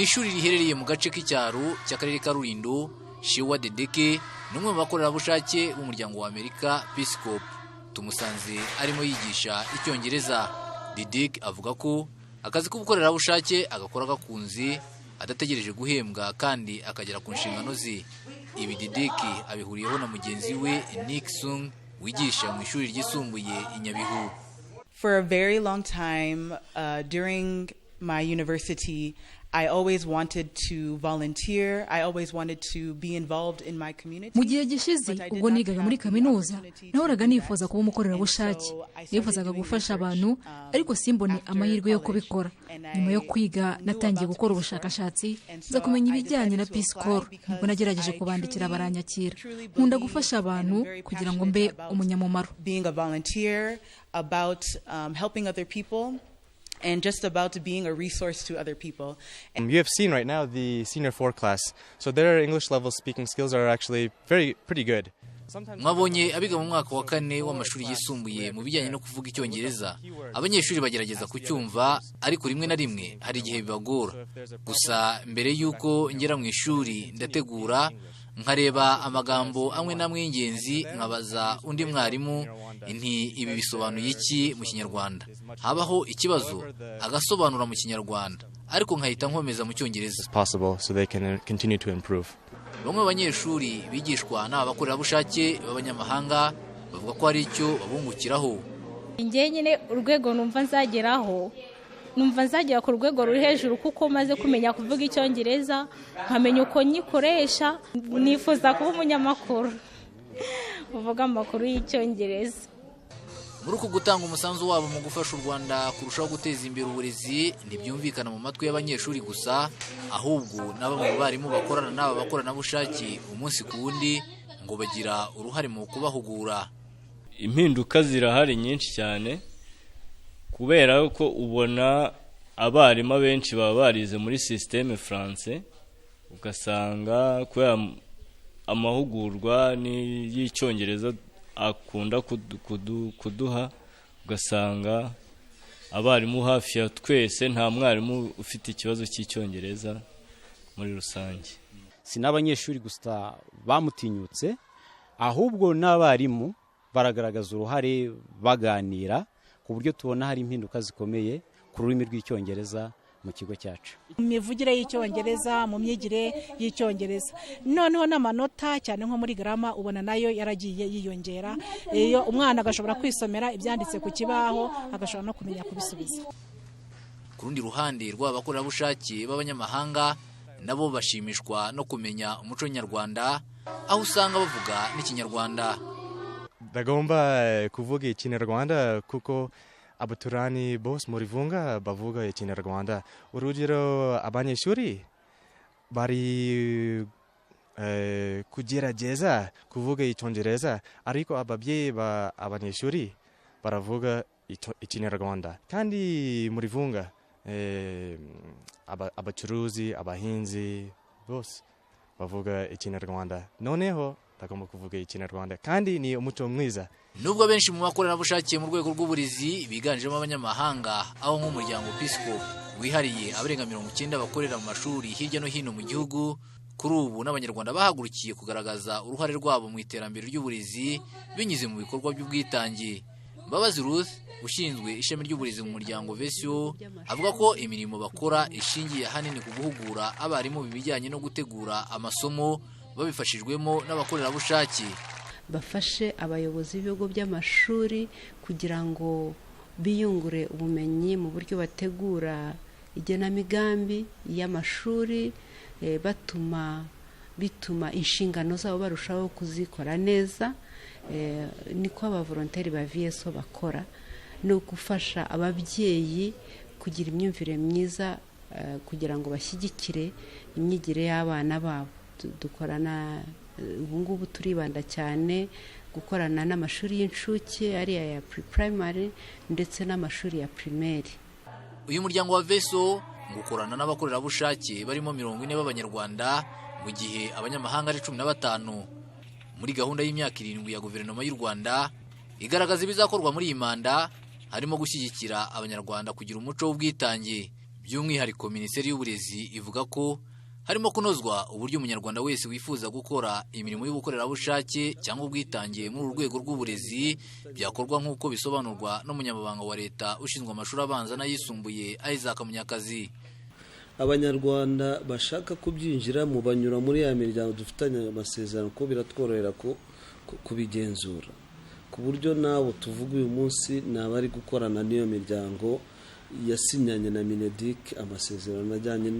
ishuri riherereye mu gace k'icyaro cy'akarere ka Rulindo, Shewa Dedeke n'umwe mu bakorerabushake b'umuryango wa Amerika Peace Corps. Tumusanze arimo yigisha icyongereza. Dedeke avuga ko akazi k'ubukorerabushake agakora gakunze, adategereje guhembwa kandi akagera ku nshingano ze. Ibi Dedeke abihuriyeho na mugenzi we Nick Sung wigisha mu ishuri ryisumbuye i Nyabihu. For a very long time during my university, I always wanted to volunteer. I always wanted to be involved in my community. Mu gihe gishize ubwo nigaga muri kaminuza nahoraga nifuza kuba umukorerabushake. Nifuzaga gufasha abantu ariko simbone amahirwe yo kubikora. Nyuma yo kwiga natangiye gukora ubushakashatsi nza kumenya ibijyanye na Peace Corps. Ubwo nagerageje kubandikira baranyakira. Nkunda gufasha abantu kugira ngo mbe umunyamumaro. Being a volunteer, about helping other people, and just about being a resource to other people. You have seen right now the Senior 4 class, so their English level speaking skills are actually pretty good. Mwabonye abiga mu mwaka wa 4 w'amashuri yisumbuye mu bijyanye no kuvuga icyongereza. Abanyeshuri bagerageza kucyumva ariko rimwe na rimwe hari igihe bibagora. Gusa mbere yuko ngera mu ishuri ndategura nkareba amagambo amwe namwe y'ingenzi, nkabaza undi mwarimu inti ibi bisobanuye iki mu Kinyarwanda. Habaho ikibazo agasobanura mu Kinyarwanda ariko nkahita nkomeza mu Cyongereza. So they can continue to improve. Bamwe abanyeshuri bigishwa n'abakorerabushake b'abanyamahanga bavuga ko hari icyo babungukiraho. Njye nyine urwego numva nzagera ku rwego ruri hejuru kuko maze kumenya kuvuga icyongereza, nkamenya uko nyikoresha. Nifuza kuba umunyamakuru uvuga amakuru y'icyongereza. Muri uku gutanga umusanzu wabo mu gufasha u Rwanda kurushaho guteza imbere uburezi, ntibyumvikana mu matwi y'abanyeshuri gusa, ahubwo n'abamwe mu barimu bakorana n'aba bakoranabushake umunsi ku wundi ngo bagira uruhare mu kubahugura. Impinduka zirahari nyinshi cyane kubera ko ubona abarimu benshi baba barize muri systeme France, ugasanga kubera amahugurwa y'icyongereza akunda kuduha, ugasanga abarimu hafi ya twese nta mwarimu ufite ikibazo cy'icyongereza muri rusange. Si n'abanyeshuri gusa bamutinyutse, ahubwo n'abarimu baragaragaza uruhare baganira ku buryo tubona hari impinduka zikomeye ku rurimi rw'icyongereza mu kigo cyacu. Imivugire y'icyongereza, mu myigire y'icyongereza, noneho n'amanota cyane nko muri grama ubona nayo yaragiye yiyongera. Iyo umwana agashobora kwisomera ibyanditse ku kibaho agashobora no kumenya kubisubiza. Ku rundi ruhande rw'abakorerabushake b'abanyamahanga nabo bashimishwa no kumenya umuco nyarwanda, aho usanga bavuga n'Ikinyarwanda. Bagomba kuvuga Ikinyarwanda kuko abaturani bose muri Vunga bavuga Ikinyarwanda. Urugero abanyeshuri bari kugerageza kuvuga Icyongereza ariko ababyeyi abanyeshuri baravuga Ikinyarwanda. Kandi muri Vunga abacuruzi, abahinzi bose bavuga Ikinyarwanda. Noneho bagomba kuvuga Ikinyarwanda kandi ni umuco mwiza. Nubwo benshi mu bakorerabushake mu rwego rw'uburezi biganjemo abanyamahanga, aho nk'umuryango Peace Corps wihariye abarenga 90 bakorera mu mashuri hirya no hino mu gihugu, kuri ubu n'abanyarwanda bahagurukiye kugaragaza uruhare rwabo mu iterambere ry'uburezi binyuze mu bikorwa by'ubwitange. Mbabazi Ruth ushinzwe ishami ry'uburezi mu muryango Vesio avuga ko imirimo bakora ishingiye hanini ku guhugura abarimu bibijyanye no gutegura amasomo babifashijwemo n'abakorerabushake. Bafashe abayobozi b'ibigo by'amashuri kugira ngo biyungure ubumenyi mu buryo bategura igenamigambi y'amashuri, bituma inshingano zabo barushaho kuzikora neza. Niko abavolonteri ba VSO bakora, no gufasha ababyeyi kugira imyumvire myiza kugira ngo bashyigikire imyigire y'abana babo. Dukorana ubungubu turibanda cyane gukorana n'amashuri y'incuke ariya ya pre-primary ndetse n'amashuri ya primaire. Uyu muryango wa Veso ngukorana n'abakorerabushake barimo 40 b'abanyarwanda mu gihe abanyamahanga ari 15. Muri gahunda y'imyaka 7 ya guverinoma y'u Rwanda igaragaza ibizakorwa muri iyi manda harimo gushyigikira abanyarwanda kugira umuco w'ubwitange. by'umwihariko Minisiteri y'Uburezi ivuga ko harimo kunozwa uburyo umunyarwanda wese wifuza gukora imirimo y'ubukorerabushake cyangwa ubwitange muri uru rwego rw'uburezi byakorwa nk'uko bisobanurwa n'umunyamabanga wa leta ushinzwe amashuri abanza n'ayisumbuye Isaac Munyakazi. Abanyarwanda bashaka kubyinjiramo banyura muri ya miryango dufitanye amasezerano ko biratworohera kubigenzura ku buryo nabo tuvuga uyu munsi nabari gukorana n'iyo miryango yasinyanye na Mineduc amasezerano ajyanye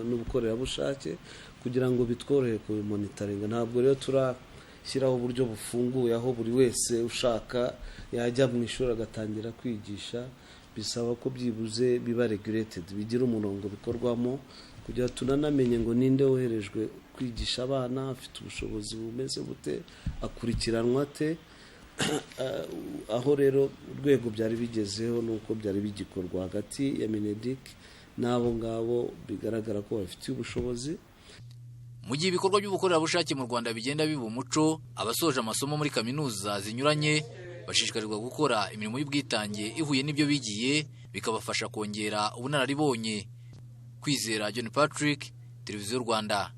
n'ubukorerabushake kugira ngo bitworohe kubimonitoringa. Ntabwo rero turashyiraho uburyo bufunguye aho buri wese ushaka yajya mu ishuri agatangira kwigisha. Bisaba ko byibuze biba regulated, bigira umurongo bikorwamo kugira tunanamenye ngo ninde woherejwe kwigisha abana, afite ubushobozi bumeze gute, akurikiranwa ate. Aho rero urwego byari bigezeho nuko byari bigikorwa hagati ya Mineduc n'abo ngabo bigaragara ko bafite ubushobozi. Mu gihe ibikorwa by'ubukorerabushake mu Rwanda bigenda biba umuco, abasoje amasomo muri kaminuza zinyuranye bashishikarizwa gukora imirimo y'ubwitange ihuye n'ibyo bigiye, bikabafasha kongera ubunararibonye. Kwizera John Patrick, Televiziyo Rwanda.